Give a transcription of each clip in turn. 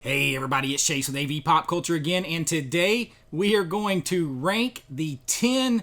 Hey everybody, it's Chase with AVA Pop Culture again, and today we are going to rank the 10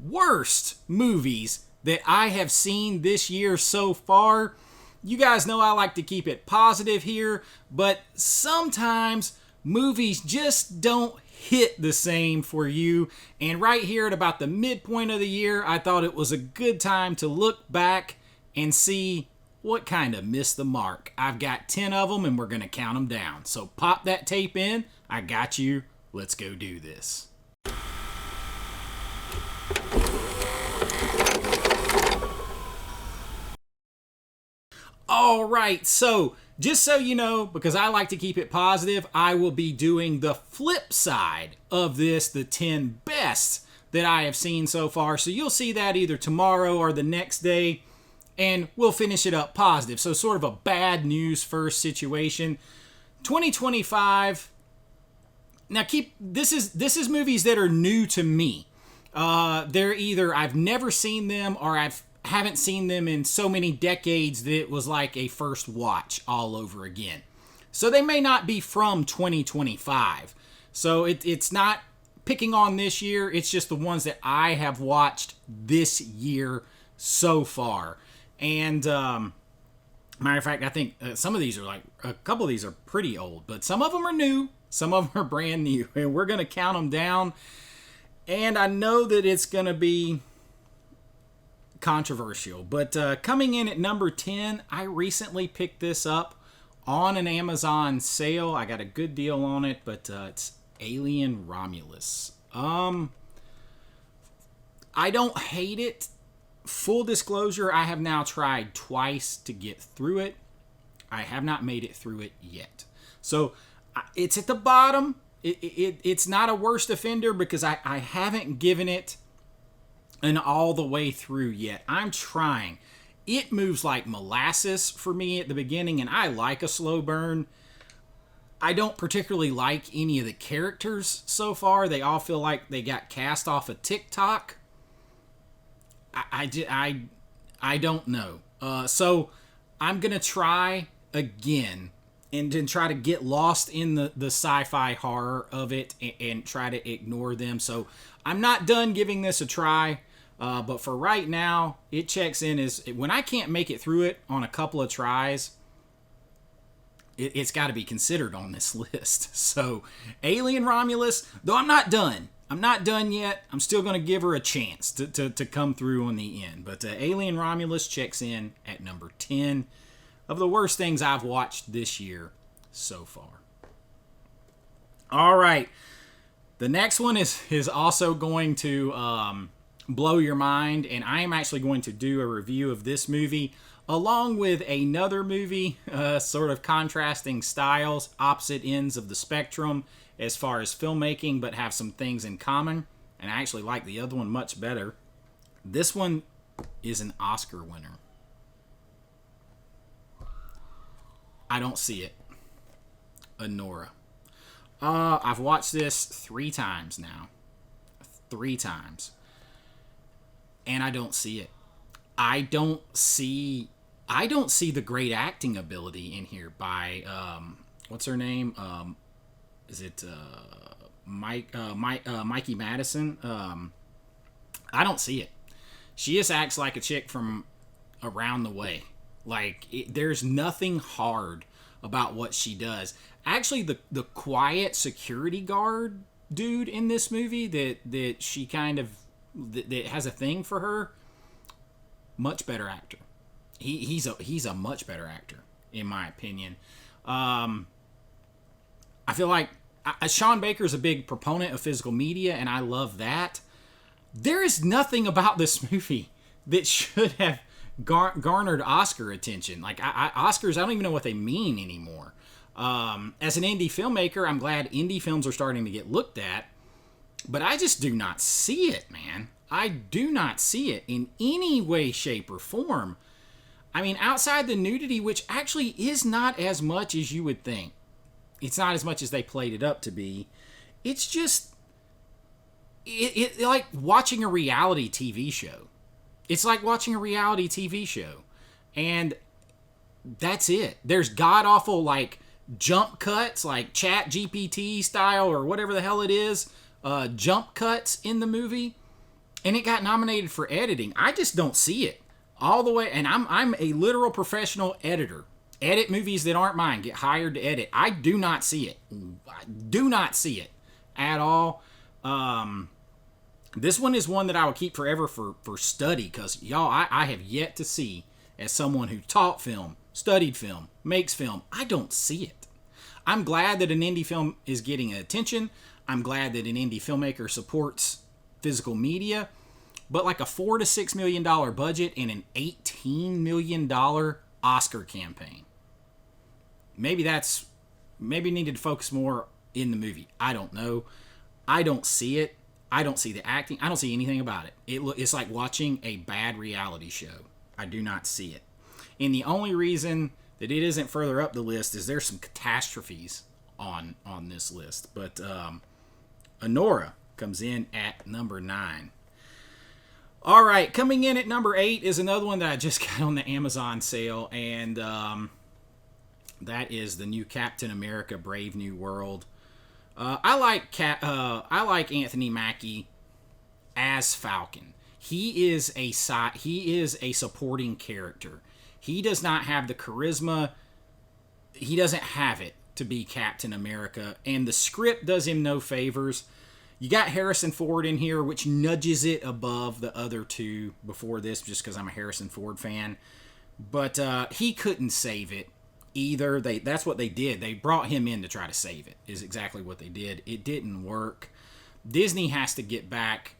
worst movies that I have seen this year so far. You guys know I like to keep it positive here, but sometimes movies just don't hit the same for you. And right here at about the midpoint of the year, I thought it was a good time to look back and see what kind of missed the mark. I've got 10 of them and we're going to count them down. So pop that tape in. I got you. Let's go do this. All right, so just so you know, because I like to keep it positive, I will be doing the flip side of this, the 10 best that I have seen so far. So you'll see that either tomorrow or the next day, and we'll finish it up positive. So sort of a bad news first situation. 2025. Now this is movies that are new to me. They're either I've never seen them or haven't seen them in so many decades that it was like a first watch all over again. So they may not be from 2025. So it's not picking on this year. It's just the ones that I have watched this year so far. And matter of fact, I think some of these are a couple of these are pretty old, but some of them are new, some of them are brand new, and we're going to count them down. And I know that it's going to be controversial, but coming in at number 10, I recently picked this up on an Amazon sale. I got a good deal on it, but it's Alien Romulus. I don't hate it. Full disclosure, I have now tried twice to get through it. I have not made it through it yet. So it's at the bottom. It's not a worst offender because I haven't given it an all the way through yet. I'm trying. It moves like molasses for me at the beginning, and I like a slow burn. I don't particularly like any of the characters so far. They all feel like they got cast off of TikTok. I don't know. So I'm going to try again and then try to get lost in the sci-fi horror of it and try to ignore them. So I'm not done giving this a try. But for right now, it checks in as when I can't make it through it on a couple of tries, it's got to be considered on this list. So Alien Romulus, though I'm not done. I'm not done yet. I'm still going to give her a chance to come through on the end. But Alien Romulus checks in at number 10 of the worst things I've watched this year so far. All right. The next one is also going to blow your mind. And I am actually going to do a review of this movie along with another movie, sort of contrasting styles, opposite ends of the spectrum as far as filmmaking, but have some things in common. And I actually like the other one much better. This one is an Oscar winner. I don't see it. Anora. I've watched this 3 times now. 3 times. And I don't see it. I don't see the great acting ability in here by what's her name? Is it Mikey Madison? I don't see it. She just acts like a chick from around the way. There's nothing hard about what she does. Actually, the quiet security guard dude in this movie that she kind of that has a thing for her, much better actor. He's a much better actor in my opinion. I feel like Sean Baker's a big proponent of physical media, and I love that. There is nothing about this movie that should have garnered Oscar attention. Oscars, I don't even know what they mean anymore. As an indie filmmaker, I'm glad indie films are starting to get looked at, but I just do not see it, man. I do not see it in any way, shape, or form. I mean, outside the nudity, which actually is not as much as you would think. It's not as much as they played it up to be. It's just it like watching a reality TV show. It's like watching a reality TV show. And that's it. There's god-awful, jump cuts, like Chat GPT style or whatever the hell it is, jump cuts in the movie, and it got nominated for editing. I just don't see it all the way. And I'm a literal professional editor. Edit movies that aren't mine. Get hired to edit. I do not see it. I do not see it at all. This one is one that I will keep forever for study, because y'all, I have yet to see, as someone who taught film, studied film, makes film, I don't see it. I'm glad that an indie film is getting attention. I'm glad that an indie filmmaker supports physical media, but like a $4 to $6 million budget and an $18 million Oscar campaign. Maybe needed to focus more in the movie. I don't know. I don't see it. I don't see the acting. I don't see anything about it. It's like watching a bad reality show. I do not see it. And the only reason that it isn't further up the list is there's some catastrophes on this list. But Anora comes in at number 9. All right, coming in at number 8 is another one that I just got on the Amazon sale, and that is the new Captain America: Brave New World. I like Anthony Mackie as Falcon. He is a supporting character. He does not have the charisma. He doesn't have it to be Captain America, and the script does him no favors. You got Harrison Ford in here, which nudges it above the other two before this, just because I'm a Harrison Ford fan. But he couldn't save it either. That's what they did. They brought him in to try to save it, is exactly what they did. It didn't work. Disney has to get back,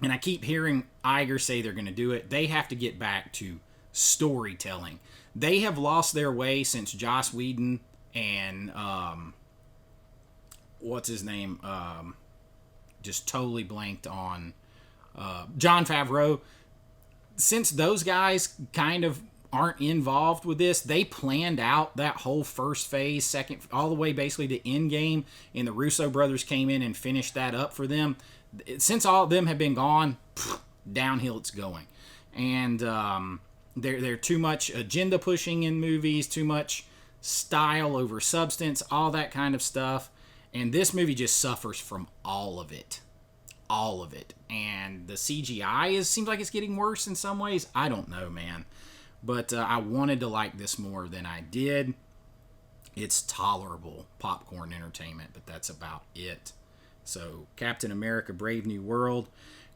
and I keep hearing Iger say they're going to do it. They have to get back to storytelling. They have lost their way since Joss Whedon and what's his name? Just totally blanked on Jon Favreau. Since those guys kind of aren't involved with this, they planned out that whole first phase, second, all the way basically to Endgame, and the Russo brothers came in and finished that up for them. Since all of them have been gone, downhill it's going. And they're too much agenda pushing in movies, too much style over substance, all that kind of stuff. And this movie just suffers from all of it. All of it. And the CGI seems like it's getting worse in some ways. I don't know, man. But I wanted to like this more than I did. It's tolerable popcorn entertainment, but that's about it. So Captain America: Brave New World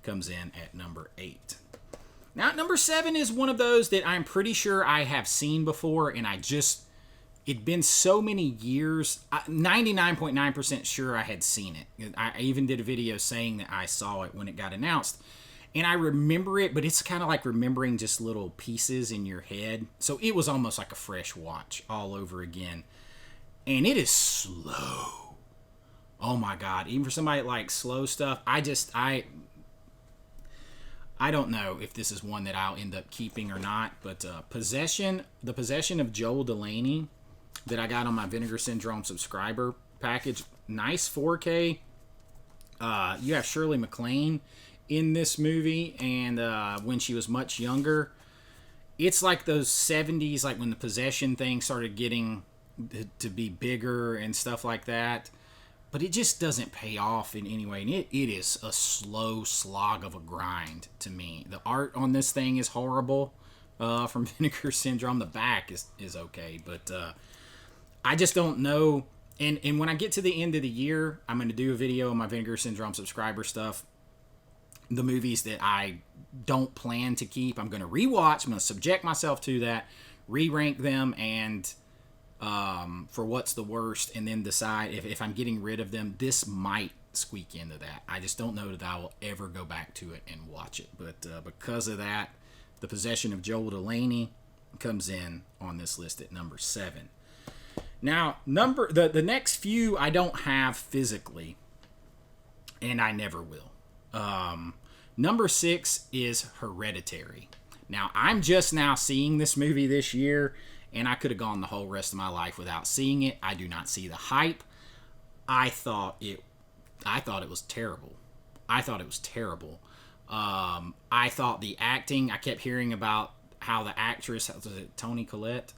comes in at number 8. Now, number 7 is one of those that I'm pretty sure I have seen before, and it'd been so many years, 99.9% sure I had seen it. I even did a video saying that I saw it when it got announced. And I remember it, but it's kind of like remembering just little pieces in your head. So it was almost like a fresh watch all over again. And it is slow. Oh my God. Even for somebody that likes slow stuff, I don't know if this is one that I'll end up keeping or not. But the Possession of Joel Delaney that I got on my Vinegar Syndrome subscriber package. Nice 4K. You have Shirley MacLaine in this movie, and when she was much younger. It's like those 70s, like when the possession thing started getting to be bigger and stuff like that. But it just doesn't pay off in any way. And it is a slow slog of a grind to me. The art on this thing is horrible from Vinegar Syndrome. The back is okay, but I just don't know. And when I get to the end of the year, I'm going to do a video on my Vinegar Syndrome subscriber stuff. The movies that I don't plan to keep, I'm going to rewatch. I'm going to subject myself to that, re-rank them, and for what's the worst, and then decide if I'm getting rid of them. This might squeak into that. I just don't know that I will ever go back to it and watch it. But because of that, The Possession of Joel Delaney comes in on this list at number 7. Now, the next few I don't have physically, and I never will. Number 6 is Hereditary. Now, I'm just now seeing this movie this year, and I could have gone the whole rest of my life without seeing it. I do not see the hype. I thought it was terrible. I thought the acting, I kept hearing about how the actress, was it Toni Collette,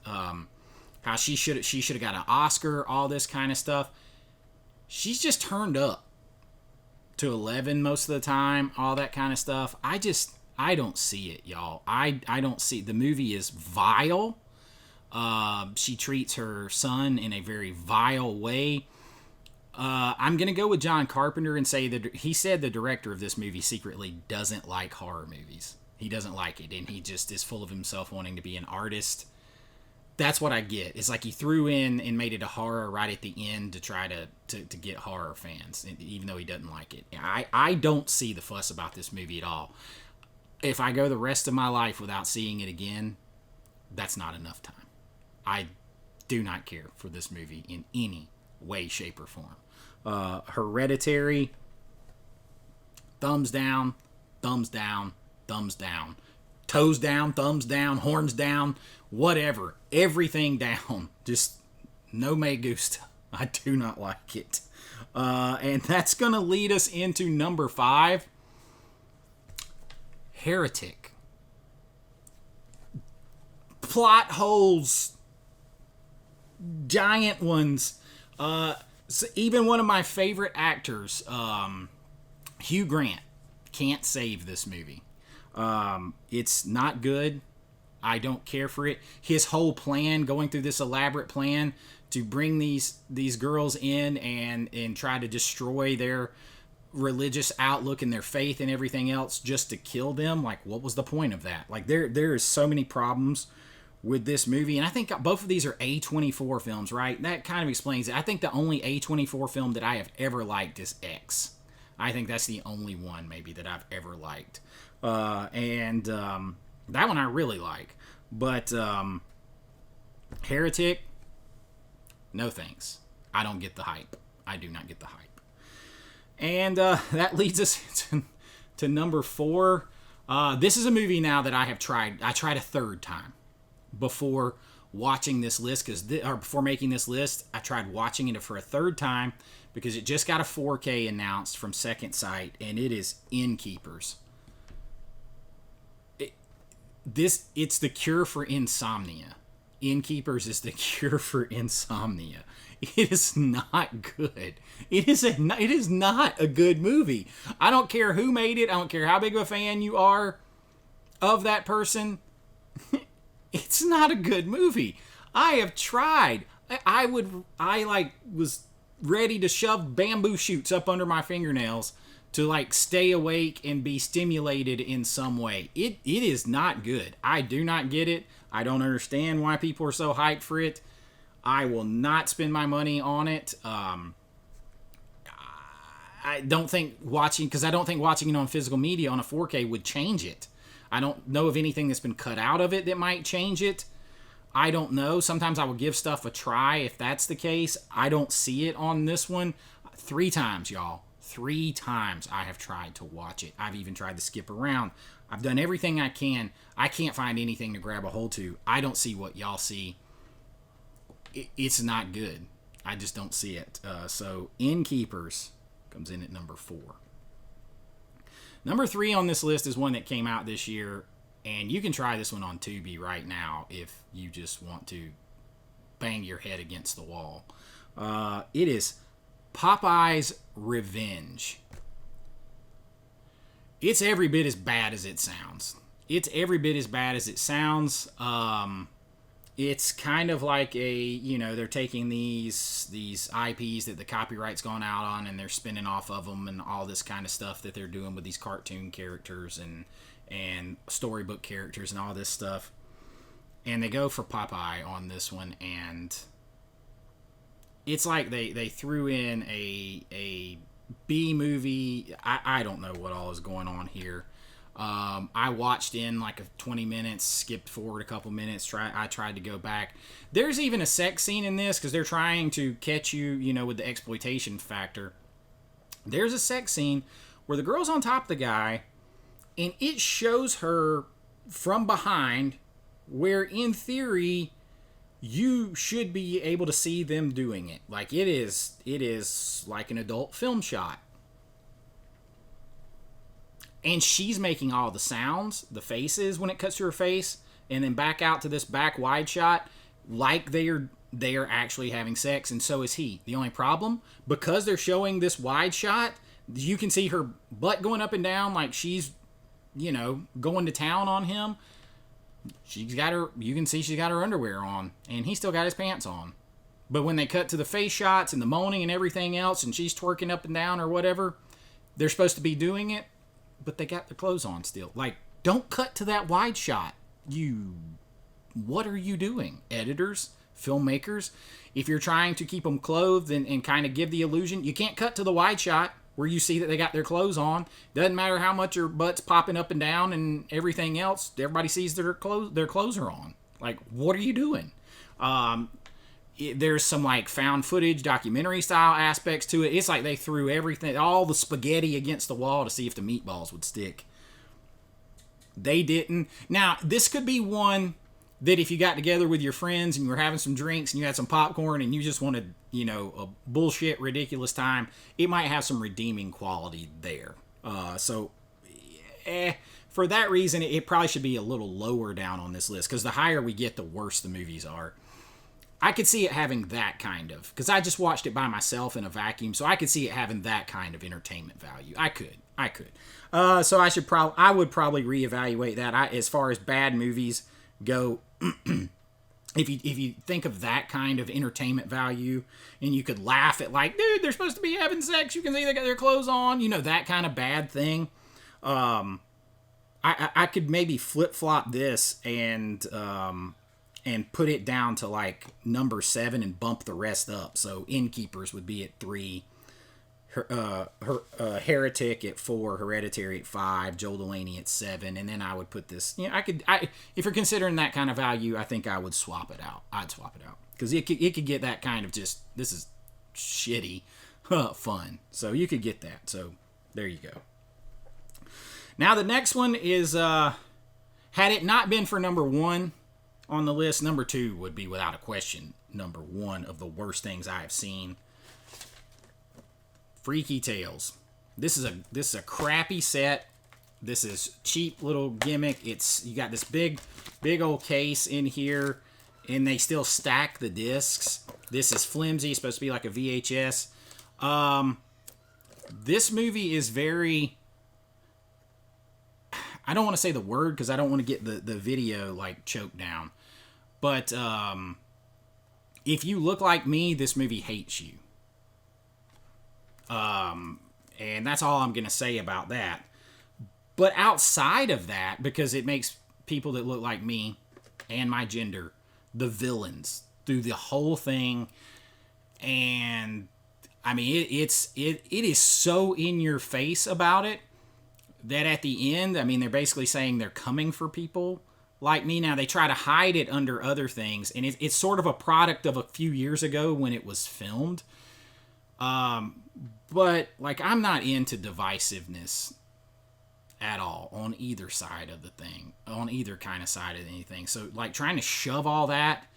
how she should have got an Oscar, all this kind of stuff. She's just turned up to 11 most of the time, all that kind of stuff. I don't see it, y'all. I don't see the movie is vile. She treats her son in a very vile way. I'm going to go with John Carpenter and say that he said the director of this movie secretly doesn't like horror movies. He doesn't like it, and he just is full of himself wanting to be an artist. That's what I get. It's like he threw in and made it a horror right at the end to try to get horror fans, even though he doesn't like it. I don't see the fuss about this movie at all. If I go the rest of my life without seeing it again, that's not enough time. I do not care for this movie in any way, shape, or form. Hereditary, thumbs down, thumbs down, thumbs down. Toes down, thumbs down, horns down, whatever. Everything down. Just no me gusta. I do not like it. And that's going to lead us into number 5. Heretic. Plot holes. Giant ones. So even one of my favorite actors, Hugh Grant, can't save this movie. It's not good. I don't care for it. His whole plan, going through this elaborate plan to bring these girls in and try to destroy their religious outlook and their faith and everything else just to kill them. Like, what was the point of that? Like, there is so many problems with this movie, and I think both of these are A24 films, right? That kind of explains it. I think the only A24 film that I have ever liked is X. I think that's the only one maybe that I've ever liked. And that one I really like. But Heretic, no thanks. I don't get the hype. I do not get the hype. And that leads us to number 4. This is a movie now that I have tried. I tried a third time before watching this list, or before making this list. I tried watching it for a third time because it just got a 4K announced from Second Sight, and it is Inkeepers. It's the cure for insomnia. Inkeepers is the cure for insomnia. It is not good. It is not a good movie. I don't care who made it. I don't care how big of a fan you are of that person. It's not a good movie. I have tried. I was ready to shove bamboo shoots up under my fingernails to like stay awake and be stimulated in some way. It is not good. I do not get it. I don't understand why people are so hyped for it. I will not spend my money on it. I don't think watching it on physical media on a 4K would change it. I don't know of anything that's been cut out of it that might change it. I don't know. Sometimes I will give stuff a try if that's the case. I don't see it on this one. 3 times, y'all. 3 times I have tried to watch it. I've even tried to skip around. I've done everything I can. I can't find anything to grab a hold to. I don't see what y'all see. It's not good. I just don't see it. So Inkeepers comes in at number 4. Number 3 on this list is one that came out this year, and you can try this one on Tubi right now if you just want to bang your head against the wall. It is Popeyes Revenge. It's every bit as bad as it sounds. It's kind of like they're taking these IPs that the copyright's gone out on, and they're spinning off of them and all this kind of stuff that they're doing with these cartoon characters and storybook characters and all this stuff. And they go for Popeye on this one, and it's like they threw in a B movie. I don't know what all is going on here. I watched in like 20 minutes, skipped forward a couple minutes. I tried to go back. There's even a sex scene in this because they're trying to catch you, with the exploitation factor. There's a sex scene where the girl's on top of the guy, and it shows her from behind, where in theory you should be able to see them doing it. Like it is like an adult film shot. And she's making all the sounds, the faces when it cuts to her face, and then back out to this back wide shot, like they're they are actually having sex, and so is he. The only problem, because they're showing this wide shot, you can see her butt going up and down like she's, going to town on him. You can see she's got her underwear on, and he's still got his pants on. But when they cut to the face shots and the moaning and everything else, and she's twerking up and down or whatever, they're supposed to be doing it, but they got their clothes on still. Like, don't cut to that wide shot. What are you doing? Editors, filmmakers, if you're trying to keep them clothed and kind of give the illusion, you can't cut to the wide shot where you see that they got their clothes on. Doesn't matter how much your butt's popping up and down and everything else. Everybody sees their clothes are on. Like, what are you doing? There's some like found footage, documentary style aspects to it. It's like they threw everything, all the spaghetti against the wall to see if the meatballs would stick. They didn't. Now, this could be one that if you got together with your friends and you were having some drinks and you had some popcorn and you just wanted, a bullshit, ridiculous time, it might have some redeeming quality there. For that reason, it probably should be a little lower down on this list, because the higher we get, the worse the movies are. I could see it having that kind of, because I just watched it by myself in a vacuum, so I could see it having that kind of entertainment value. I could. So I would probably reevaluate that. As far as bad movies go, if you think of that kind of entertainment value, and you could laugh at like, dude, they're supposed to be having sex, you can see they got their clothes on, that kind of bad thing. I could maybe flip-flop this and put it down to like number 7 and bump the rest up. So Inkeepers would be at 3, Heretic at 4, Hereditary at 5, Joel Delaney at 7, and then I would put this. If you're considering that kind of value, I think I would swap it out. I'd swap it out because it could get that kind of just, this is shitty fun. So you could get that. So there you go. Now the next one is had it not been for number 1 on the list, number 2 would be without a question number 1 of the worst things I have seen. Freaky Tales. This is a crappy set. This is cheap little gimmick. You got this big old case in here, and they still stack the discs. This is flimsy, supposed to be like a VHS. This movie is very, I don't want to say the word because I don't want to get the video like choked down. But if you look like me, this movie hates you. And that's all I'm going to say about that. But outside of that, because it makes people that look like me and my gender the villains through the whole thing. And I mean, it is so in your face about it that at the end, I mean, they're basically saying they're coming for people like me. Now, they try to hide it under other things, and it's sort of a product of a few years ago when it was filmed. But, like, I'm not into divisiveness at all on either side of the thing, on either kind of side of anything. So, like, trying to shove all that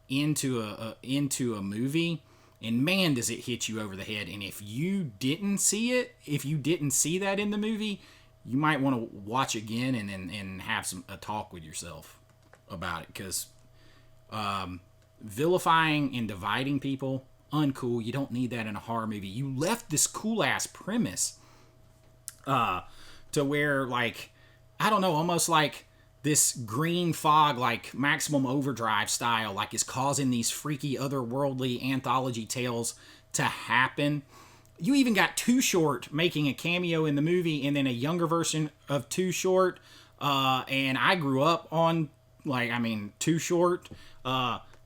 into a movie, and man, does it hit you over the head. And if you didn't see that in the movie, you might want to watch again and have a talk with yourself about it, because vilifying and dividing people, uncool. You don't need that in a horror movie. You left this cool ass premise to where, like, I don't know, almost like this green fog, like Maximum Overdrive style, like, is causing these freaky otherworldly anthology tales to happen. You even got Too Short making a cameo in the movie, and then a younger version of Too Short. And I grew up on, like, I mean, Too Short.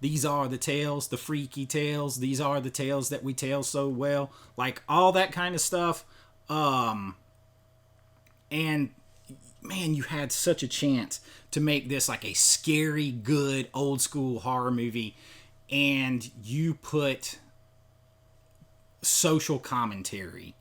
These are the tales, the freaky tales. These are the tales that we tell so well. Like, all that kind of stuff. And, man, you had such a chance to make this like a scary, good, old school horror movie. And you put social commentary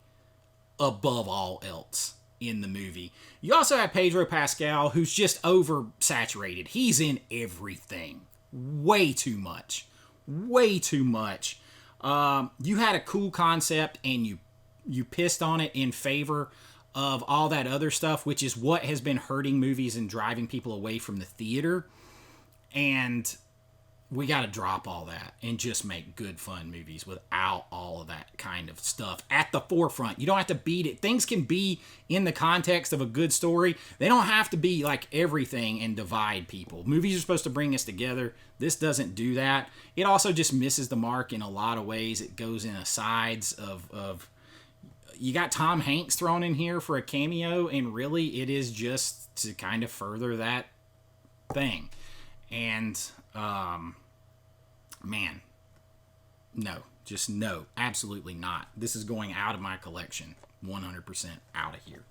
above all else in the movie. You also have Pedro Pascal, who's just oversaturated. He's in everything. Way too much. You had a cool concept, and you pissed on it in favor of all that other stuff, which is what has been hurting movies and driving people away from the theater. And we got to drop all that and just make good, fun movies without all of that kind of stuff at the forefront. You don't have to beat it. Things can be in the context of a good story. They don't have to be like everything and divide people. Movies are supposed to bring us together. This doesn't do that. It also just misses the mark in a lot of ways. It goes in asides of you got Tom Hanks thrown in here for a cameo, and really it is just to kind of further that thing. And man, no, just no, absolutely not. This is going out of my collection, 100% out of here.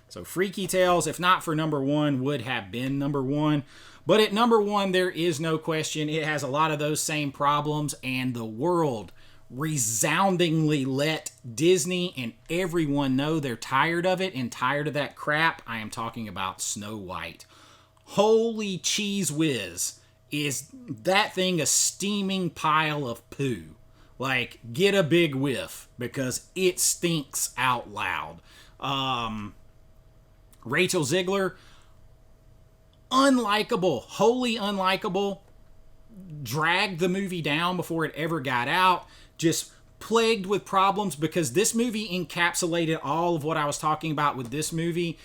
So Freaky Tales, if not for number one, would have been number one. But at number one, there is no question. It has a lot of those same problems, and the world resoundingly let Disney and everyone know they're tired of it and tired of that crap. I am talking about Snow White. Holy cheese whiz. Is that thing a steaming pile of poo? Like, get a big whiff, because it stinks out loud. Rachel Ziegler, unlikable, wholly unlikable, dragged the movie down before it ever got out, just plagued with problems, because this movie encapsulated all of what I was talking about with this movie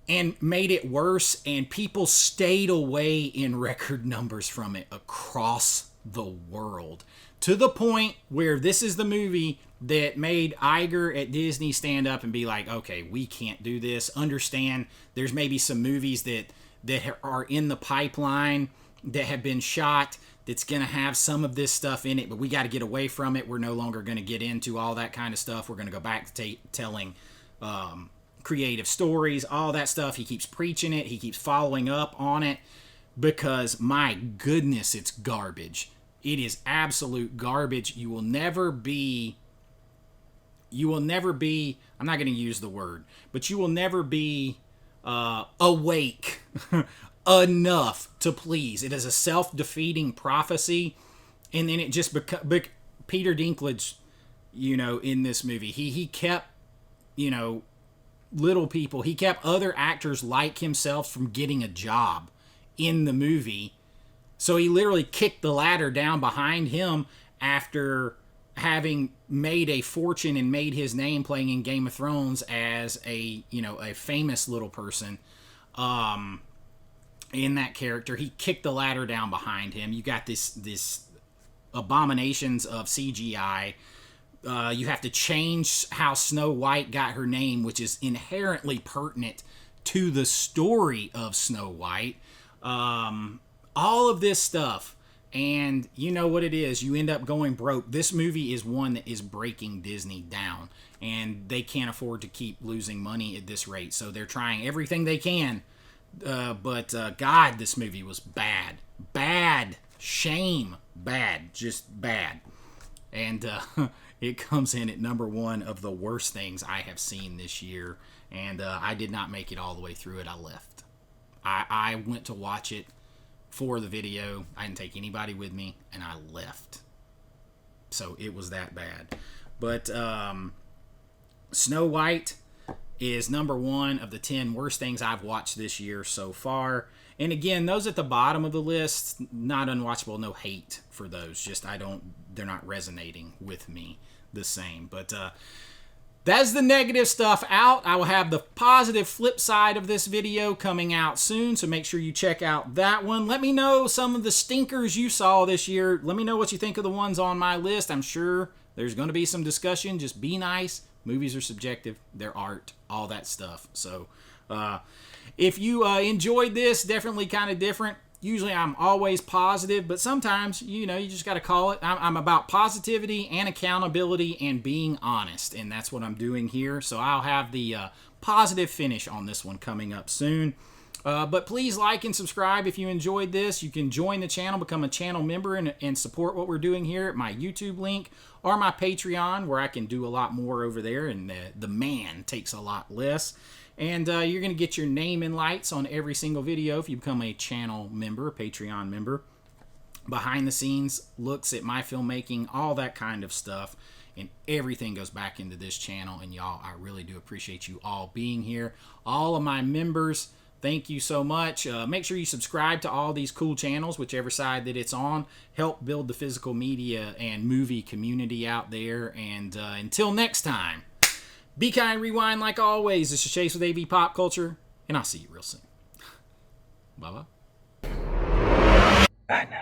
and made it worse, and people stayed away in record numbers from it across the world, to the point where this is the movie that made Iger at Disney stand up and be like, okay, we can't do this. Understand there's maybe some movies that are in the pipeline that have been shot that's going to have some of this stuff in it, but we got to get away from it. We're no longer going to get into all that kind of stuff. We're going to go back to telling creative stories, all that stuff. He keeps preaching it. He keeps following up on it, because my goodness, it's garbage. It is absolute garbage. You will never be, I'm not going to use the word, but you will never be awake enough to please. It is a self-defeating prophecy. And then it just Peter Dinklage, in this movie, he kept, little people, he kept other actors like himself from getting a job in the movie. So he literally kicked the ladder down behind him after having made a fortune and made his name playing in Game of Thrones as a famous little person in that character. He kicked the ladder down behind him. You got this abominations of CGI. You have to change how Snow White got her name, which is inherently pertinent to the story of Snow White. All of this stuff. And you know what it is. You end up going broke. This movie is one that is breaking Disney down. And they can't afford to keep losing money at this rate. So they're trying everything they can. But God, this movie was bad. Bad. Shame. Bad. Just bad. And it comes in at number one of the worst things I have seen this year. And I did not make it all the way through it. I left. I went to watch it for the video. I didn't take anybody with me, and I left. So it was that bad. But Snow White is number one of the 10 worst things I've watched this year so far. And again, those at the bottom of the list, not unwatchable, no hate for those. Just they're not resonating with me the same. But that's the negative stuff out. I will have the positive flip side of this video coming out soon, so make sure you check out that one. Let me know some of the stinkers you saw this year. Let me know what you think of the ones on my list. I'm sure there's going to be some discussion. Just be nice. Movies are subjective. They're art. All that stuff. So if you enjoyed this, definitely kind of different. Usually I'm always positive, but sometimes, you just got to call it. I'm about positivity and accountability and being honest, and that's what I'm doing here. So I'll have the positive finish on this one coming up soon. But please like and subscribe if you enjoyed this. You can join the channel, become a channel member, and support what we're doing here at my YouTube link or my Patreon, where I can do a lot more over there, and the man takes a lot less. And you're going to get your name in lights on every single video if you become a channel member, a Patreon member. Behind the scenes looks at my filmmaking, all that kind of stuff. And everything goes back into this channel. And y'all, I really do appreciate you all being here. All of my members, Thank you so much. Make sure you subscribe to all these cool channels, whichever side that it's on. Help build the physical media and movie community out there. And until next time, be kind, rewind like always. This is Chase with AV Pop Culture, and I'll see you real soon. Bye-bye. Bye now.